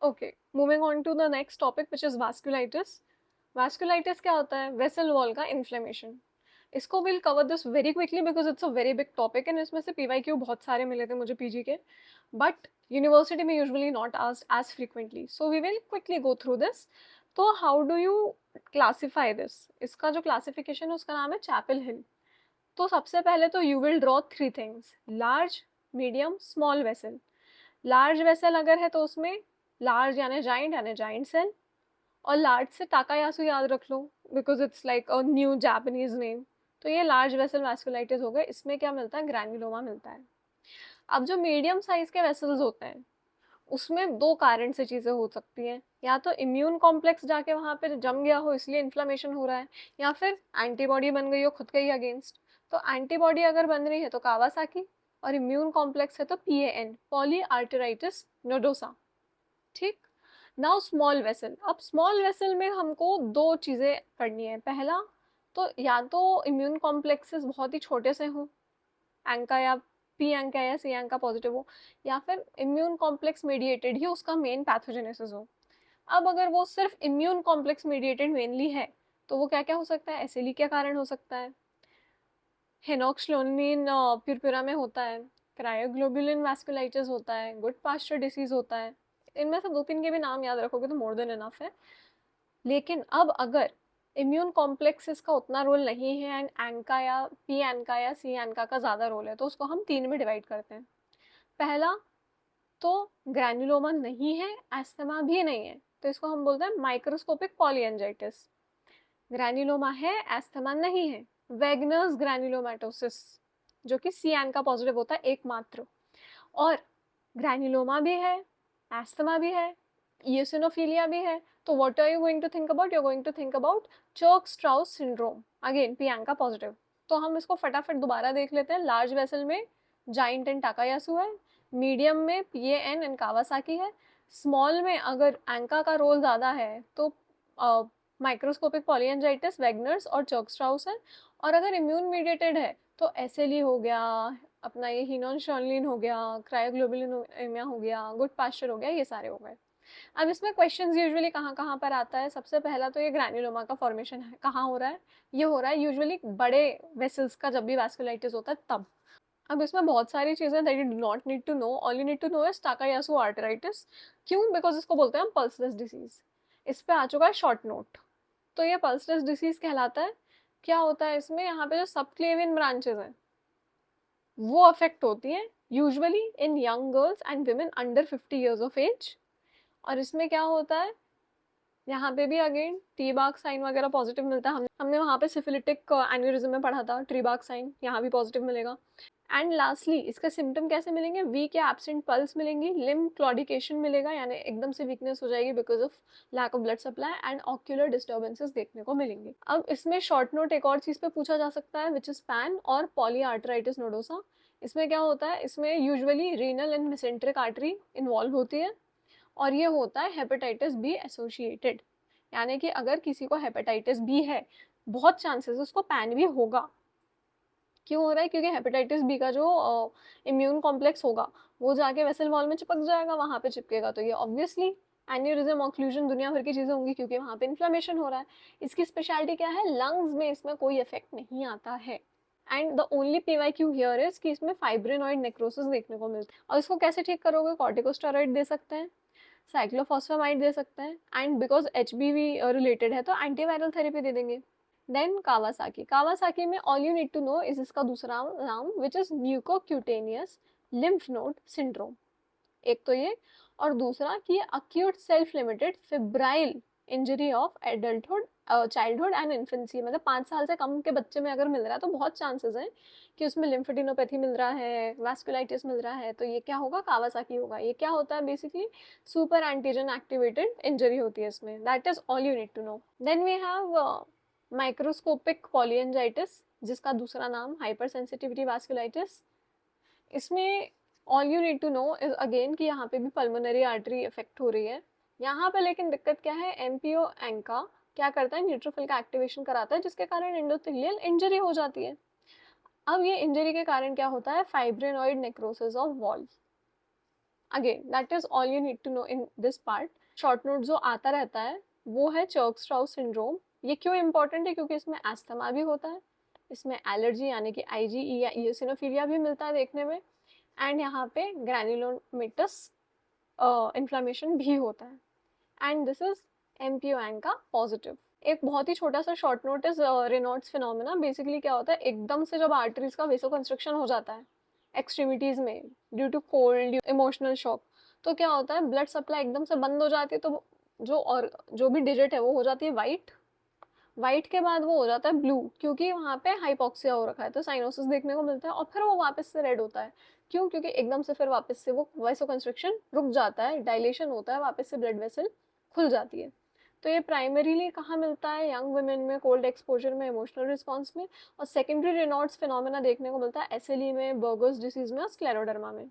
Okay, moving on to the next topic which is vasculitis. Vasculitis क्या होता है? Vessel wall का inflammation. इसको will cover this very quickly because it's a very big topic and इसमें से PYQ बहुत सारे मिले थे मुझे पीजी के, बट यूनिवर्सिटी में usually not asked as frequently, so we will quickly go through this. तो how do you classify this? इसका जो क्लासिफिकेशन है उसका नाम है चैपल हिल। तो सबसे पहले तो you will draw three things: large, medium, small vessel. Large vessel अगर है तो उसमें लार्ज यानी जाइंट सेल, और लार्ज से टाकायासु याद रख लो because it's like a new Japanese name. तो ये लार्ज वेसल वैस्कुलाइटिस हो गए। इसमें क्या मिलता है? ग्रैन्युलोमा मिलता है। अब जो मीडियम साइज के वेसल्स होते हैं उसमें दो कारण से चीजें हो सकती हैं: या तो इम्यून कॉम्प्लेक्स जाके वहां पे जम गया हो इसलिए इन्फ्लेमेशन हो रहा है, या फिर एंटीबॉडी बन गई हो खुद के ही अगेंस्ट। तो एंटीबॉडी अगर बन रही है तो कावासाकी, और इम्यून कॉम्प्लेक्स है तो पीएएन, पॉली आर्टेराइटिस नोडोसा। ठीक। Now small vessel. अब स्मॉल वेसल में हमको दो चीजें करनी है। पहला, तो या तो इम्यून कॉम्प्लेक्सेस बहुत ही छोटे से हों, एंका या पी एंका या सी एंका पॉजिटिव हो, या फिर इम्यून कॉम्प्लेक्स मेडिएटेड ही उसका मेन पैथोजेनेसिस हो। अब अगर वो सिर्फ इम्यून कॉम्प्लेक्स मेडिएटेड मेनली है तो वो क्या क्या हो सकता है? एसिली क्या कारण हो सकता है? हेनॉक्सलोनिन प्यूरपुरा में होता है, क्रायोग्लोबुलिन वैस्कुलाइटिस होता है, गुड पास्चर डिसीज होता है। इनमें से दो तीन के भी नाम याद रखोगे तो मोर देन इनफ है। लेकिन अब अगर इम्यून कॉम्प्लेक्सेस का उतना रोल नहीं है एंड एंका या पी एंका या सी एंका का ज़्यादा रोल है तो उसको हम तीन में डिवाइड करते हैं। पहला, तो ग्रैन्युलोमा नहीं है, एस्थमा भी नहीं है, तो इसको हम बोलते हैं माइक्रोस्कोपिक पॉलीएंजाइटिस। ग्रैन्युलोमा है, एस्थमा नहीं है, वेगनर्स ग्रैन्युलोमेटोसिस, जो कि सी एन का पॉजिटिव होता है एकमात्र। और ग्रैन्युलोमा भी है, एस्थमा भी है, ईओसिनोफिलिया भी है, तो what are you going to think about? You are going to think about Churg Strauss syndrome, again pANCA positive. तो हम इसको फटाफट दोबारा देख लेते हैं। लार्ज वेसल में जाइंट एंड टाकायासु है, मीडियम में पीएएन एंड कावासाकी है, स्मॉल में अगर एंका का रोल ज़्यादा है तो माइक्रोस्कोपिक पॉलीएंजाइटिस, वेगनर्स और चर्क स्ट्राउस है। और अगर इम्यून मीडिएटेड है तो एसएलई हो गया, अपना ये हीनोन शॉनलिन हो गया, क्रायोग्लोबुलिन हो गया, गुड पास्चर हो गया, ये सारे हो गए। अब इसमें क्वेश्चंस यूजुअली कहाँ कहाँ पर आता है? सबसे पहला तो ये ग्रैन्युलोमा का फॉर्मेशन है कहाँ हो रहा है? ये हो रहा है यूजुअली बड़े वेसल्स का जब भी वैस्कुलाइटिस होता है तब। अब इसमें बहुत सारी चीजें that you do not need to know, all you need to know is Takayasu arteritis. क्यों? बिकॉज इसको बोलते हैं हम पल्सलेस डिसीज। इस पे आ चुका है शॉर्ट नोट। तो ये पल्सलेस डिसीज कहलाता है। क्या होता है इसमें? यहाँ पे जो सबक्लेवियन ब्रांचेस हैं वो अफेक्ट होती हैं usually in young girls and women under 50 years of age. और इसमें क्या होता है? यहाँ पे भी अगेन ट्रीबार्क साइन वगैरह पॉजिटिव मिलता है। हमने वहाँ पे सिफिलिटिक एन्यूरिज्म में पढ़ा था ट्रीबार्क साइन, यहाँ भी पॉजिटिव मिलेगा। एंड लास्टली इसका सिम्टम कैसे मिलेंगे? वीक या एब्सेंट पल्स मिलेंगी, लिम्ब क्लॉडिकेशन मिलेगा यानी एकदम से वीकनेस हो जाएगी because of lack of blood supply, and ocular disturbances देखने को मिलेंगे। अब इसमें शॉर्ट नोट एक और चीज पे पूछा जा सकता है विच इज पैन और पॉलीआर्टराइटिस नोडोसा। इसमें क्या होता है? इसमें usually renal and mesenteric artery involve होती है, और ये होता है हेपेटाइटिस बी एसोसिएटेड, यानी कि अगर किसी को हेपेटाइटिस बी है बहुत चांसेस उसको पैन भी होगा। क्यों हो रहा है? क्योंकि हेपेटाइटिस बी का जो इम्यून कॉम्प्लेक्स होगा वो जाके वेसल वॉल में चिपक जाएगा, वहां पे चिपकेगा तो ये ऑब्वियसली एन्यूरिज्म, ऑक्लूजन, दुनिया भर की चीजें होंगी क्योंकि वहां पे इन्फ्लेमेशन हो रहा है। इसकी स्पेशलिटी क्या है? लंग्स में इसमें कोई इफेक्ट नहीं आता है। And the only PYQ here is कि इसमें फाइब्रिनॉइड नेक्रोसिस देखने को मिलता है। और इसको कैसे ठीक करोगे? कॉर्टिकोस्टेरॉइड दे सकते हैं, साइक्लोफॉस्फेमाइड दे सकते हैं, एंड बिकॉज एचबीवी रिलेटेड है तो एंटीवायरल थेरेपी दे देंगे। Then Kawasaki. कावासाकी में all you need to know is इसका दूसरा नाम which is mucocutaneous lymph node syndrome. एक तो ये, और दूसरा कि acute self limited febrile injury of adulthood, childhood and infancy, मतलब 5 साल से कम के बच्चे में अगर मिल रहा है तो बहुत चांसेस हैं कि उसमें लिम्फेडिनोपैथी मिल रहा है, वैस्कुलाइटिस मिल रहा है, तो ये क्या होगा? कावासाकी होगा। ये क्या होता है? Basically super antigen activated injury होती है इसमें। That is all you need to know. Then we have microscopic polyangiitis, जिसका दूसरा नाम हाइपर सेंसिटिविटी वैस्कुलाइटिस। इसमें all you need to know is again कि यहाँ पे भी पल्मोनरी आर्टरी इफेक्ट हो रही है। यहाँ पे लेकिन दिक्कत क्या है? एमपीओ एंका क्या करता है? न्यूट्रोफिल का एक्टिवेशन कराता है जिसके कारण एंडोथेलियल इंजरी हो जाती है। अब ये इंजरी के कारण क्या होता है? Fibrinoid necrosis of wall. Again that is all you need to know in this part. Short note जो आता रहता है वो है चर्क स्ट्राउस सिंड्रोम। ये क्यों इंपॉर्टेंट है? क्योंकि इसमें एस्थमा भी होता है, इसमें एलर्जी यानी कि आईजीई या इयोसिनोफिलिया भी मिलता है देखने में, एंड यहाँ पे ग्रैन्युलोमेटस इन्फ्लामेशन भी होता है, एंड दिस इज एमपीओएन का पॉजिटिव। एक बहुत ही छोटा सा short note is Reynolds phenomena. Basically क्या होता है, एकदम से जब आर्टरीज का वेसो कंस्ट्रक्शन हो जाता है एक्सट्रीमिटीज में due to cold emotional shock, तो क्या होता है ब्लड सप्लाई एकदम से बंद हो जाती है, तो जो भी डिजिट है वो हो जाती है वाइट। वाइट के बाद वो हो जाता है ब्लू, क्योंकि वहाँ पे हाइपोक्सिया हो रखा है, तो साइनोसिस देखने को मिलता है, और फिर वो वापस से रेड होता है। क्यों? क्योंकि एकदम से फिर वापस से वो वैसो कंस्ट्रक्शन रुक जाता है, डायलेशन होता है, वापस से ब्लड वेसल खुल जाती है। तो ये प्राइमरीली कहाँ मिलता है? यंग वुमेन में, कोल्ड एक्सपोजर में, इमोशनल रिस्पॉन्स में, और सेकेंडरी रेनॉल्ड्स फिनोमेना देखने को मिलता है एसएलई में, बर्गर्स डिसीज में और स्क्लेरोडर्मा में।